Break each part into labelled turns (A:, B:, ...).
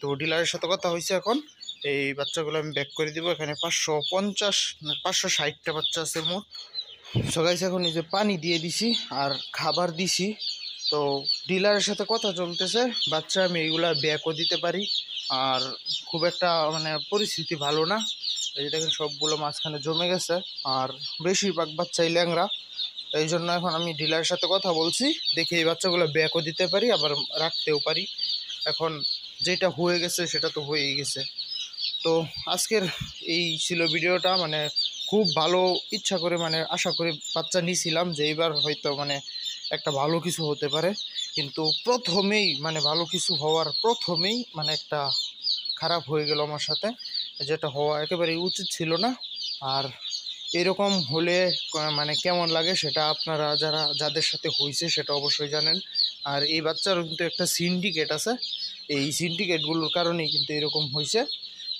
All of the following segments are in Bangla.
A: তো ডিলারের সাথে কথা হয়েছে, এখন এই বাচ্চাগুলো আমি ব্যাক করে দিব। এখানে 550 560টা বাচ্চা আছে মোট। সো গাইস এখন এই যে পানি দিয়ে দিছি আর খাবার দিছি। তো ডিলারের সাথে কথা চলতেছে, বাচ্চা আমি এইগুলা ব্যাকও দিতে পারি। আর খুব একটা মানে পরিস্থিতি ভালো না, এই যে দেখেন সবগুলো মাঝখানে জমে গেছে। আর বেশিরভাগ বাচ্চাই ল্যাংরা, এই জন্য এখন আমি ডিলারের সাথে কথা বলছি, দেখি এই বাচ্চাগুলো ব্যাকও দিতে পারি আবার রাখতেও পারি। এখন যেটা হয়ে গেছে সেটা তো হয়েই গেছে। তো আজকের এই ছিল ভিডিওটা, মানে খুব ভালো ইচ্ছা করে মানে আশা করে বাচ্চা নিয়েছিলাম যে এইবার হয়তো মানে একটা ভালো কিছু হতে পারে, কিন্তু প্রথমেই মানে ভালো কিছু হওয়ার প্রথমেই মানে একটা খারাপ হয়ে গেল আমার সাথে, যেটা হওয়া একেবারেই উচিত ছিল না। আর এরকম হলে মানে কেমন লাগে সেটা আপনারা যাদের সাথে হয়েছে সেটা অবশ্যই জানেন। আর এই বাচ্চারও কিন্তু একটা সিন্ডিকেট আছে, এই সিন্ডিকেটগুলোর কারণেই কিন্তু এরকম হয়েছে।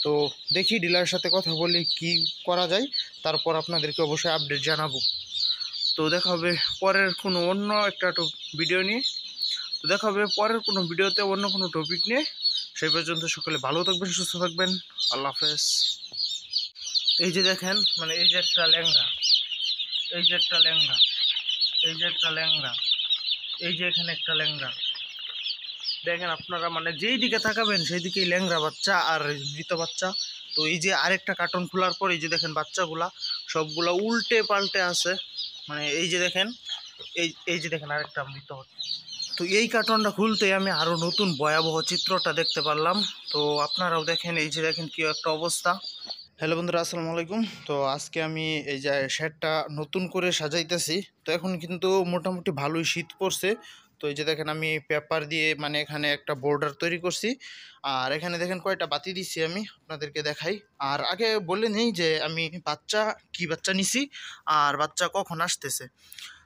A: তো দেখি ডিলারের সাথে কথা বলি কি করা যায়, তারপর আপনাদেরকে অবশ্যই আপডেট জানাবো। তো দেখা হবে পরের কোনো অন্য একটা ভিডিও নিয়ে। তো দেখা হবে পরের কোনো ভিডিওতে অন্য কোনো টপিক নিয়ে। সেই পর্যন্ত সকলে ভালো থাকবেন, সুস্থ থাকবেন। আল্লাহ হাফেজ। এই যে দেখেন মানে এই যে একটা ল্যাংড়া, এই যে একটা ল্যাংড়া, এই যে একটা ল্যাংড়া, এই যে এখানে একটা ল্যাংড়া, দেখেন আপনারা মানে যেই দিকে তাকাবেন সেই দিকেই ল্যাংড়া বাচ্চা আর মৃত বাচ্চা। তো এই যে আরেকটা কার্টন খোলার পর এই যে দেখেন বাচ্চাগুলা সবগুলা উল্টে পাল্টে আছে, মানে এই যে দেখেন এই এই যে দেখেন আরেকটা মৃত হচ্ছে। তো এই কার্টনটা খুলতে আমি আরও নতুন ভয়াবহ চিত্রটা দেখতে পারলাম। তো আপনারাও দেখেন, এই যে দেখেন কি একটা অবস্থা। হ্যালো বন্ধুরা, আসসালামু আলাইকুম। তো আজকে আমি এই যে শেডটা নতুন করে সাজাইতেছি। তো এখন কিন্তু মোটামুটি ভালোই শীত পড়ছে। তো এই যে দেখেন আমি পেপার দিয়ে মানে এখানে একটা বর্ডার তৈরি করছি। আর এখানে দেখেন কয়টা বাতি দিচ্ছি আমি আপনাদেরকে দেখাই। আর আগে বলে নেই যে আমি বাচ্চা নিছি আর বাচ্চা কখন আসতেছে।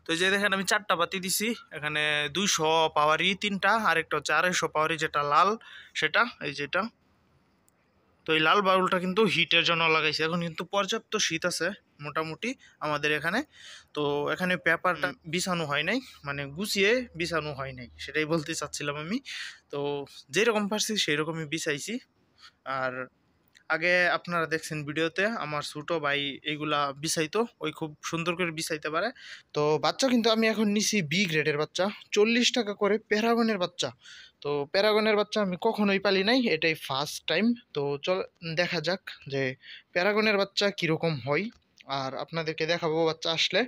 A: তো এই যে দেখেন আমি 4টা বাতি দিছি এখানে, 200 পাওয়ারই 3টা, আরেকটা হচ্ছে 250 পাওয়ারই যেটা লাল সেটা, এই যেটা। তো এই লাল বাউলটা কিন্তু হিটের জন্য লাগাইছে। এখন কিন্তু পর্যাপ্ত শীত আছে মোটামুটি আমাদের এখানে। তো এখানে পেপারটা বিছানো হয় নাই, মানে গুছিয়ে বিছানো হয় নাই, সেটাই বলতে চাচ্ছিলাম আমি। তো যেরকম পারছি সেই রকমই বিছাইছি। আর আগে আপনারা দেখছেন ভিডিওতে আমার ছোট ভাই এইগুলা বিছাইতো, ওই খুব সুন্দর করে বিছাইতে পারে। তো বাচ্চা কিন্তু আমি এখন নিছি বি গ্রেডের বাচ্চা, 40 টাকা করে প্যারাগনের বাচ্চা। তো প্যারাগনের বাচ্চা আমি কখনোই পালি নাই, এটাই ফার্স্ট টাইম। তো চল দেখা যাক যে প্যারাগনের বাচ্চা কীরকম হয়, আর আপনাদেরকে দেখাবো বাচ্চা আসলে।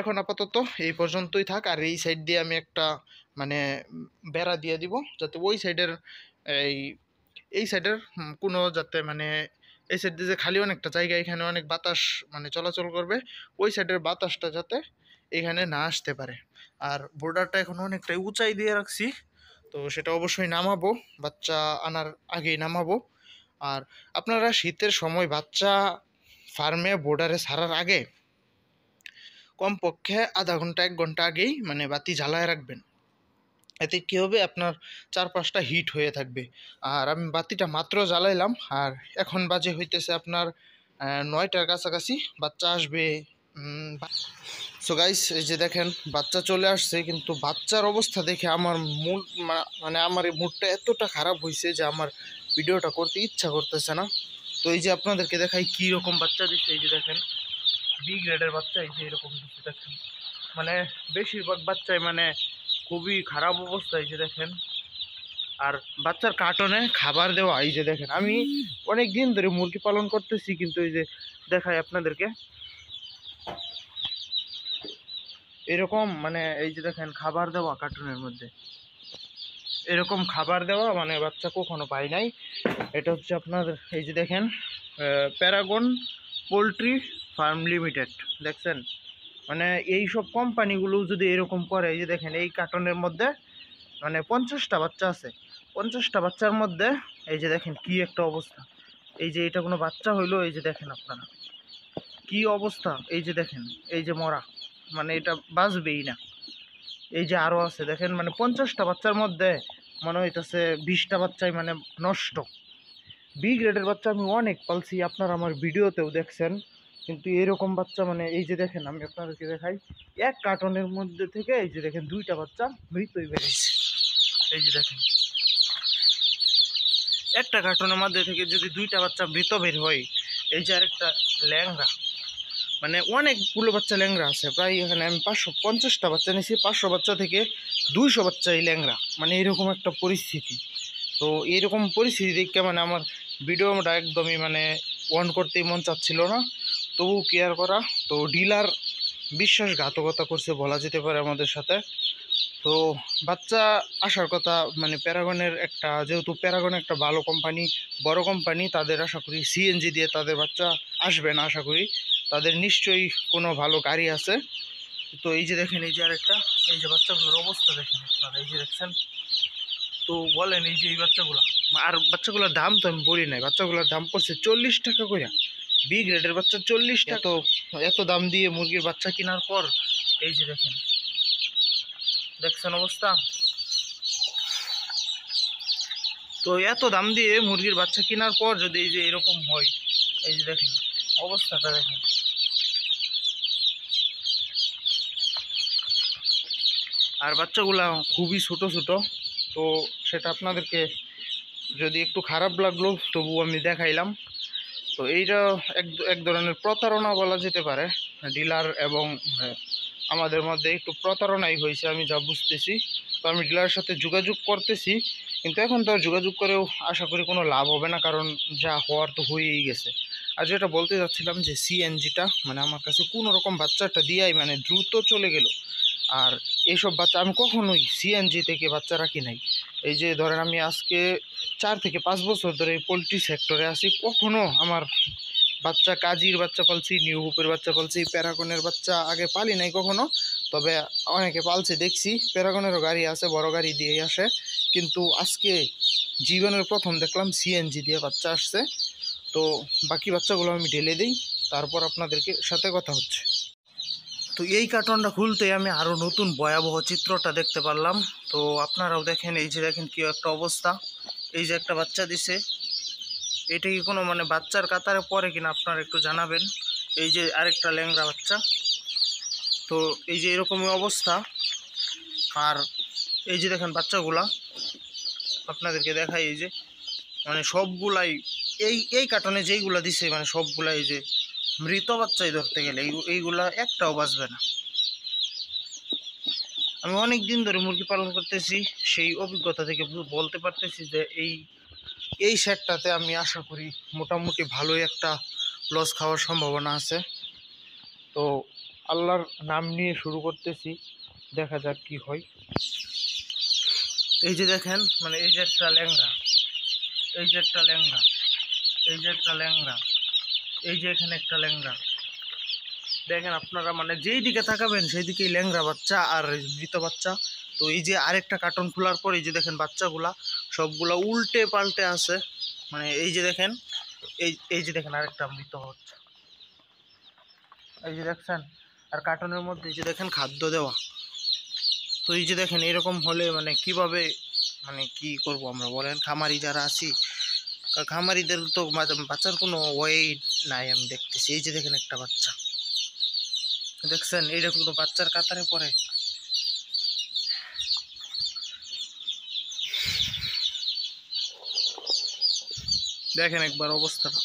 A: এখন আপাতত এই পর্যন্তই থাক। আর এই সাইড দিয়ে আমি একটা মানে বেড়া দিয়ে দিব, যাতে ওই সাইডের এই এই সাইডের কোনো যাতে মানে এই সাইড দিয়ে যে খালি অনেকটা জায়গা, এখানে অনেক বাতাস মানে চলাচল করবে, ওই সাইডের বাতাসটা যাতে এখানে না আসতে পারে। আর বোর্ডারটা এখন অনেকটাই উঁচাই দিয়ে রাখছি, তো সেটা অবশ্যই নামাবো, বাচ্চা আনার আগেই নামাবো। আর আপনারা শীতের সময় বাচ্চা ফার্মে বোর্ডারে ছাড়ার আগে কমপক্ষে আধা ঘন্টা 1 ঘন্টা আগেই মানে বাতি জ্বালায় রাখবেন। এতে কী হবে, আপনার চারপাশটা হিট হয়ে থাকবে। আর আমি বাতিটা মাত্র জ্বালাইলাম, আর এখন বাজে হইতেছে আপনার 9টার কাছাকাছি, বাচ্চা আসবে। সো গাইস এই যে দেখেন বাচ্চা চলে আসছে, কিন্তু বাচ্চার অবস্থা দেখে আমার মুড মানে আমার এই মুডটা এতটা খারাপ হয়েছে যে আমার ভিডিওটা করতে ইচ্ছা করতেছে না। তো এই যে আপনাদেরকে দেখাই কী রকম বাচ্চা দিচ্ছে, এই যে দেখেন বি গ্রেডের বাচ্চা, এই যে এরকম দিচ্ছে দেখেন, মানে বেশিরভাগ বাচ্চাই মানে খুবই খারাপ অবস্থা, এই যে দেখেন। আর বাচ্চার কার্টনে খাবার দেওয়া, এই যে দেখেন আমি অনেক দিন ধরে মুরগি পালন করতেছি, কিন্তু এই যে দেখাই আপনাদেরকে এরকম মানে এই যে দেখেন খাবার দেওয়া কার্টুনের মধ্যে, এরকম খাবার দেওয়া মানে বাচ্চা কখনো পাই নাই। এটা হচ্ছে আপনার এই যে দেখেন প্যারাগন পোলট্রি ফার্ম লিমিটেড, দেখছেন। মানে এই সব কোম্পানিগুলো যদি এরকম করে, এই যে দেখেন এই কার্টনের মধ্যে মানে 50টা বাচ্চা আছে, 50টা বাচ্চার মধ্যে এই যে দেখেন কি একটা অবস্থা। এই যে এটা কোনো বাচ্চা হইলো, এই যে দেখেন আপনারা কি অবস্থা, এই যে দেখেন এই যে মরা, মানে এটা বাঁচবেই না। এই যে আরও আছে দেখেন, মানে 50টা বাচ্চার মধ্যে মনে হইতেছে 20টা বাচ্চাই মানে নষ্ট। বি গ্রেডের বাচ্চা আমি অনেক পালছি, আপনারা আমার ভিডিওতেও দেখছেন, কিন্তু এরকম বাচ্চা মানে এই যে দেখেন আমি আপনাদেরকে দেখাই, এক কার্টনের মধ্যে থেকে এই যে দেখেন 2টা বাচ্চা মৃতই বেরিয়েছে, এই যে দেখেন। একটা কার্টনের মধ্যে থেকে যদি 2টা বাচ্চা মৃত বের হয়, এই যে আরেকটা ল্যাংড়া, মানে অনেকগুলো বাচ্চা ল্যাংড়া আছে। প্রায় এখানে আমি 550টা বাচ্চা নিয়েছি, 500 বাচ্চা থেকে 200 বাচ্চা এই ল্যাংড়া, মানে এরকম একটা পরিস্থিতি। তো এরকম পরিস্থিতি দেখে মানে আমার ভিডিওটা একদমই মানে অন করতেই মন চাচ্ছিল না, তবু কেয়ার করা। তো ডিলার বিশ্বাসঘাতকতা করছে বলা যেতে পারে আমাদের সাথে। তো বাচ্চা আসার কথা মানে প্যারাগনের একটা, যেহেতু প্যারাগন একটা ভালো কোম্পানি, বড় কোম্পানি, তাদের আশা করি সিএনজি দিয়ে তাদের বাচ্চা আসবে না, আশা করি তাদের নিশ্চয়ই কোনো ভালো গাড়ি আছে। তো এই যে দেখেন, এই যে আরেকটা, এই যে বাচ্চাগুলোর অবস্থা দেখেন আপনারা, এই যে দেখছেন। তো বলেন এই যে এই বাচ্চাগুলো, আর বাচ্চাগুলোর দাম তো আমি বলি নাই, বাচ্চাগুলোর দাম পড়ছে 40 টাকা করে। বি গ্রেডের বাচ্চা 40 টাকা। তো এত দাম দিয়ে মুরগির বাচ্চা কেনার পর এই যে দেখেন, দেখছেন অবস্থা। তো এত দাম দিয়ে মুরগির বাচ্চা কেনার পর যদি এই যে এরকম হয়, এই যে দেখেন অবস্থাটা দেখেন। আর বাচ্চাগুলা খুবই ছোট ছোট। তো সেটা আপনাদেরকে যদি একটু খারাপ লাগলো তবু আমি দেখাইলাম। তো এইটা এক ধরনের প্রতারণা বলা যেতে পারে, ডিলার এবং আমাদের মধ্যে একটু প্রতারণাই হয়েছে আমি যা বুঝতেছি। তো আমি ডিলারের সাথে যোগাযোগ করতেছি, কিন্তু এখন তো যোগাযোগ করেও আশা করি কোনো লাভ হবে না, কারণ যা হওয়ার তো হয়েই গেছে। আর যেটা বলতে চাচ্ছিলাম যে সিএনজিটা মানে আমার কাছে কোনো রকম বাচ্চাটা দিয়াই মানে দ্রুত চলে গেল। আর এইসব বাচ্চা আমি কখনোই সিএনজি থেকে বাচ্চা রাখি নাই। এই যে ধরেন আমি আজকে 4 থেকে 5 বছর ধরে এই পোলট্রি সেক্টরে আছি, কখনো আমার বাচ্চা, কাজির বাচ্চা পালছি, নিউ হোপের বাচ্চা পালছি, প্যারাগনের বাচ্চা আগে পালি নাই কখনো। তবে অনেকে পালছে দেখছি, প্যারাগনেরও গাড়ি আছে, বড় গাড়ি দিয়েই আসে। কিন্তু আজকে জীবনের প্রথম দেখলাম সিএনজি দিয়ে বাচ্চা আসছে। তো বাকি বাচ্চাগুলো আমি ঢেলে দিই, তারপর আপনাদেরকে সাথে কথা হচ্ছে। তো এই কার্টনটা খুলতে আমি আরও নতুন ভয়াবহ চিত্রটা দেখতে পারলাম। তো আপনারাও দেখেন, এই যে দেখেন কি একটা অবস্থা। এই যে একটা বাচ্চা দিছে, এটা কি কোনো মানে বাচ্চার কাতারে পড়ে কিনা আপনারা একটু জানাবেন। এই যে আরেকটা ল্যাংড়া বাচ্চা। তো এই যে এরকমই অবস্থা। আর এই যে দেখেন বাচ্চাগুলা আপনাদেরকে দেখাই, এই যে মানে সবগুলাই এই কার্টনে যেইগুলা দিছে মানে সবগুলাই এই যে মৃত বাচ্চাই ধরতে গেলে এইগুলা একটাও বাঁচবে না। আমি অনেক দিন ধরে মুরগি পালন করতেছি, সেই অভিজ্ঞতা থেকে বলতে পারতেছি যে এই সেটটাতে আমি আশা করি মোটামুটি ভালোই একটা লস খাওয়ার সম্ভাবনা আছে। তো আল্লাহর নাম নিয়ে শুরু করতেছি, দেখা যাক কি হয়। এই যে দেখেন, মানে এই যে একটা ল্যাংড়া, এই যে একটা ল্যাংড়া, এই যে একটা ল্যাংড়া, এই যে এখানে একটা ল্যাংড়া। দেখেন আপনারা মানে যেই দিকে তাকাবেন সেই দিকেই ল্যাংড়া বাচ্চা আর মৃত বাচ্চা। তো এই যে আরেকটা কার্টন খোলার পর এই যে দেখেন বাচ্চাগুলা সবগুলা উল্টে পাল্টে আছে। মানে এই যে দেখেন, এই যে দেখেন আরেকটা মৃত বাচ্চা, এই যে দেখছেন। আর কার্টনের মধ্যে এই যে দেখেন খাদ্য দেওয়া। তো এই যে দেখেন এরকম হলে মানে কিভাবে, মানে কি করব আমরা বলেন, খামারি যারা আছি, খামারিদের তো বাচ্চার কোনো ওয়ে নাই আমি দেখতেছি। এই যে দেখেন একটা বাচ্চা, দেখছেন এইটা কোনো বাচ্চার কাতারে পড়ে। দেখেন একবার অবস্থাটা।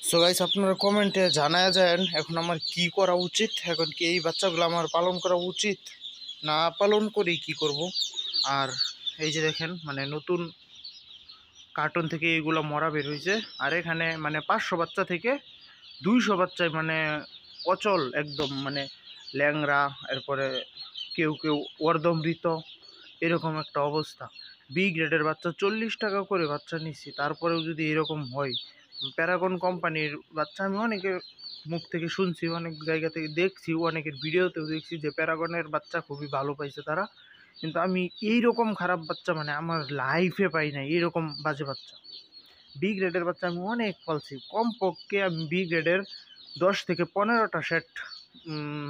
A: সো গাইস, আপনারা কমেন্টে জানায়া যান এখন আমার কি করা উচিত। এখন কি এই বাচ্চাগুলো আমার পালন করা উচিত, না পালন করি কি করব। আর এই যে দেখেন মানে নতুন কার্টন থেকে এইগুলো মরা বের হয়েছে। আর এখানে মানে 500 বাচ্চা থেকে 200 বাচ্চায় মানে অচল একদম, মানে ল্যাংড়া, এরপরে কেউ কেউ অর্ধমৃত, এরকম একটা অবস্থা। বি গ্রেডের বাচ্চা 40 টাকা করে বাচ্চা নিচ্ছি, তারপরেও যদি এরকম হয়। প্যারাগন কোম্পানির বাচ্চা আমি অনেকের মুখ থেকে শুনছি, অনেক জায়গা থেকে দেখছি, অনেকের ভিডিওতেও দেখছি যে প্যারাগনের বাচ্চা খুবই ভালো পাইছে তারা। কিন্তু আমি এইরকম খারাপ বাচ্চা মানে আমার লাইফে পাই না, এইরকম বাজে বাচ্চা। বি গ্রেডের বাচ্চা আমি অনেক পালছি, কমপক্ষে আমি বি গ্রেডের 10 থেকে 15টা সেট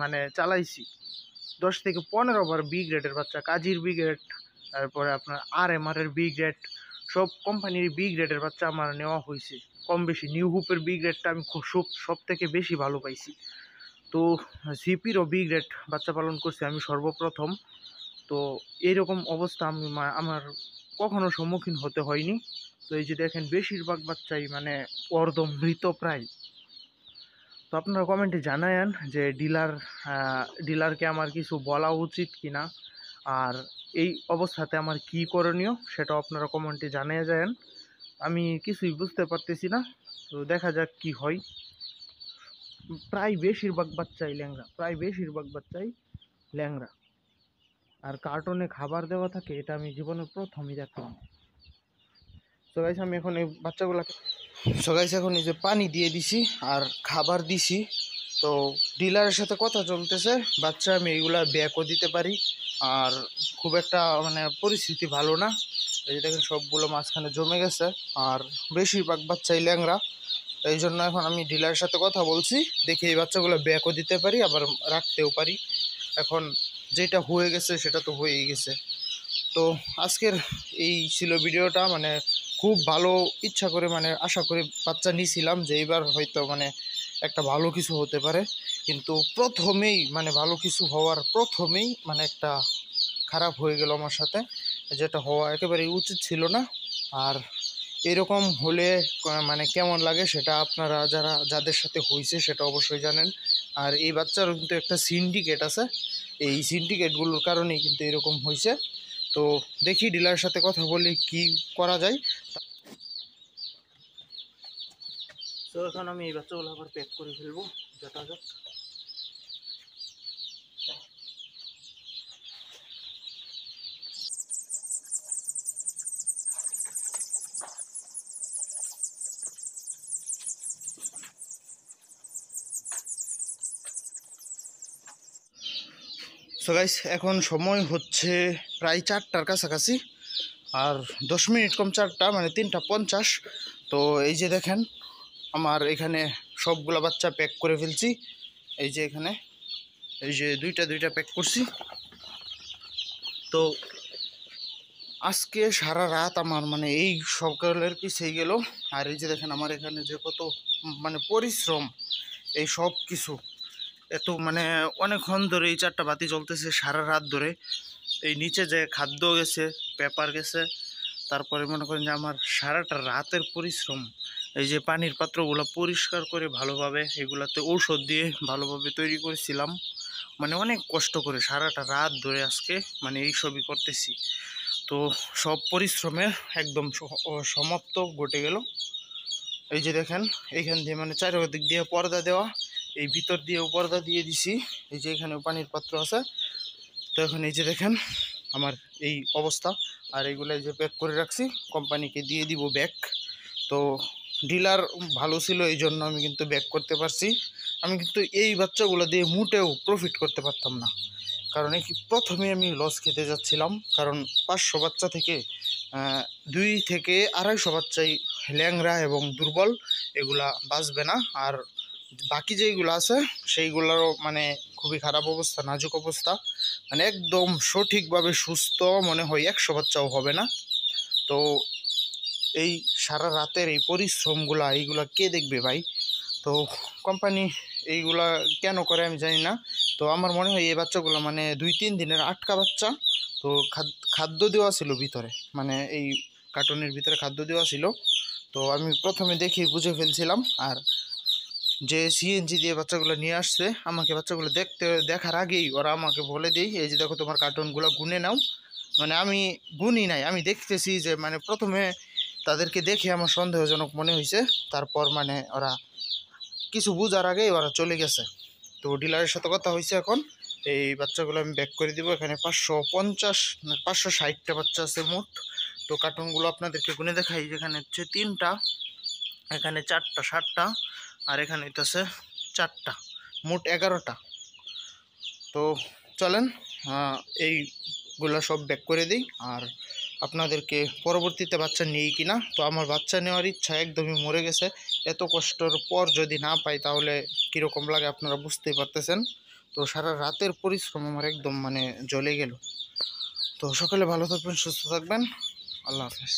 A: মানে চালাইছি। 10 থেকে 15 বার বি গ্রেডের বাচ্চা, কাজীর বি গ্রেড, তারপরে আপনার আর এর বি গ্রেড, সব কোম্পানির বি গ্রেডের বাচ্চা আমার নেওয়া হয়েছে কম বেশি। নিউ হুপের বি গ্রেডটা আমি খুব সব থেকে বেশি ভালো পাইছি। তো জিপিরও বি গ্রেড বাচ্চা পালন করছি আমি সর্বপ্রথম। তো এইরকম অবস্থা আমার কখনো সম্মুখীন হতে হয়নি। তো এই যে দেখেন বেশিরভাগ বাচ্চাই মানে অর্ধমৃত প্রায়। তো আপনারা কমেন্টে জানায়েন যে ডিলারকে আমার কিছু বলা উচিত কিনা, আর এই অবস্থাতে আমার কি করণীয় সেটাও আপনারা কমেন্টে জানিয়ে যায়েন। আমি কিছুই বুঝতে পারতেছি না, তো দেখা যাক কি হয়। প্রায় বেশিরভাগ বাচ্চাই ল্যাংড়া, আর কার্টনে খাবার দেওয়া থাকে, এটা আমি জীবনে প্রথমই দেখলাম। তো গাইস আমি এখন এই বাচ্চাগুলোকে এখন এই যে পানি দিয়ে দিছি আর খাবার দিছি। তো ডিলারের সাথে কথা চলতেছে, বাচ্চা আমি এইগুলা ব্যাকও দিতে পারি। আর খুব একটা মানে পরিস্থিতি ভালো না, এই যে দেখেন সবগুলো মাঝখানে জমে গেছে, আর বেশিরভাগ বাচ্চাই ল্যাংড়া। এই জন্য এখন আমি ডিলারের সাথে কথা বলছি, দেখি এই বাচ্চাগুলো ব্যাকও দিতে পারি আবার রাখতেও পারি। এখন যেটা হয়ে গেছে সেটা তো হয়েই গেছে। তো আজকের এই ছিল ভিডিওটা, মানে খুব ভালো ইচ্ছা করে মানে আশা করে বাচ্চা নিয়েছিলাম যে এইবার হয়তো মানে একটা ভালো কিছু হতে পারে, কিন্তু প্রথমেই মানে ভালো কিছু হওয়ার প্রথমেই মানে একটা খারাপ হয়ে গেল আমার সাথে, যেটা হওয়া একেবারেই উচিত ছিল না। আর এরকম হলে মানে কেমন লাগে সেটা আপনারা যাদের সাথে হয়েছে সেটা অবশ্যই জানেন। আর এই বাচ্চারও কিন্তু একটা সিন্ডিকেট আছে, এই সিন্ডিকেটগুলোর কারণেই কিন্তু এরকম হয়েছে। তো দেখি ডিলারের সাথে কথা বলি কি করা যায়। তো এখন আমি এই বাচ্চাগুলো আবার প্যাক করে ফেলবো যথাযথ। সো গাইস এখন সময় হচ্ছে প্রায় 4টার কাছাকাছি, আর 10 মিনিট কম 4টা মানে 3টা 50। তো এই যে দেখেন আমার এখানে সবগুলো বাচ্চা প্যাক করে ফেলছি। এই যে এখানে এই যে দুইটা প্যাক করছি। তো আজকে সারা রাত আমার মানে এই সকালের পিছিয়ে গেল। আর এই যে দেখেন আমার এখানে যে কত মানে পরিশ্রম, এই সব কিছু এত মানে অনেকক্ষণ ধরে এই 4টা বাতি চলতেছে সারা রাত ধরে। এই নিচে যে খাদ্য গেছে, পেপার গেছে, তারপরে মনে করেন যে আমার সারাটা রাতের পরিশ্রম। এই যে পানির পাত্রগুলো পরিষ্কার করে ভালোভাবে এগুলাতে ঔষধ দিয়ে ভালোভাবে তৈরি করেছিলাম, মানে অনেক কষ্ট করে সারাটা রাত ধরে আজকে মানে এই সবই করতেছি। তো সব পরিশ্রমের একদম সমাপ্ত ঘটে গেল। এই যে দেখেন এইখান দিয়ে মানে চারিদিক দিয়ে পর্দা দেওয়া, এই ভিতর দিয়েও পর্দা দিয়ে দিছি। এই যে এখানেও পানির পাত্র আছে। তো এখন এই যে দেখেন আমার এই অবস্থা, আর এইগুলো যে প্যাক করে রাখছি, কোম্পানিকে দিয়ে দিব ব্যাক। তো ডিলার ভালো ছিল এই জন্য আমি কিন্তু ব্যাক করতে পারছি। আমি কিন্তু এই বাচ্চাগুলো দিয়ে মোটেও প্রফিট করতে পারতাম না, কারণ এই প্রথমে আমি লস খেতে যাচ্ছিলাম। কারণ 500 বাচ্চা থেকে 2 থেকে 250 বাচ্চাই ল্যাংড়া এবং দুর্বল, এগুলা বাঁচবে না। আর বাকি যেইগুলো আছে সেইগুলোরও মানে খুবই খারাপ অবস্থা, নাজুক অবস্থা, মানে একদম সঠিকভাবে সুস্থ মনে হয় 100 বাচ্চাও হবে না। তো এই সারা রাতের এই পরিশ্রমগুলা এইগুলা কে দেখবে ভাই? তো কোম্পানি এইগুলা কেন করে আমি জানি না। তো আমার মনে হয় এই বাচ্চাগুলো মানে 2-3 দিনের আটকা বাচ্চা। তো খাদ্য দেওয়া ছিল ভিতরে, মানে এই কার্টনের ভিতরে খাদ্য দেওয়া ছিল। তো আমি প্রথমে দেখে বুঝে ফেলছিলাম। আর যে সিএনজি দিয়ে বাচ্চাগুলো নিয়ে আসছে, আমাকে বাচ্চাগুলো দেখার আগেই ওরা আমাকে বলে দেই, এই যে দেখো তোমার কার্টনগুলো গুনে নাও। মানে আমি গুনি নাই, আমি দেখতেছি যে মানে প্রথমে তাদেরকে দেখে আমার সন্দেহজনক মনে হয়েছে, তারপর মানে ওরা কিছু বুঝার আগেই ওরা চলে গেছে। তো ডিলারের সাথে কথা হয়েছে, এখন এই বাচ্চাগুলো আমি ব্যাক করে দিব। এখানে 560টা বাচ্চা আছে মোট। তো কার্টুনগুলো আপনাদেরকে গুনে দেখাই, যেখানে হচ্ছে 3টা, এখানে 4টা 7টা, আর এখানে হইতেছে 4টা, মোট 11টা। তো চলেন এইগুলা সব ব্যাক করে দিই, আর আপনাদেরকে পরবর্তীতে বাচ্চা নেই কিনা। তো আমার বাচ্চা নেওয়ার ইচ্ছা একদমই মরে গেছে। এত কষ্টর পর যদি না পাই তাহলে কীরকম লাগে আপনারা বুঝতেই পারতেছেন। তো সারা রাতের পরিশ্রম আমার একদম মানে জ্বলে গেল। তো সকালে ভালো থাকবেন, সুস্থ থাকবেন, আল্লাহ হাফেজ।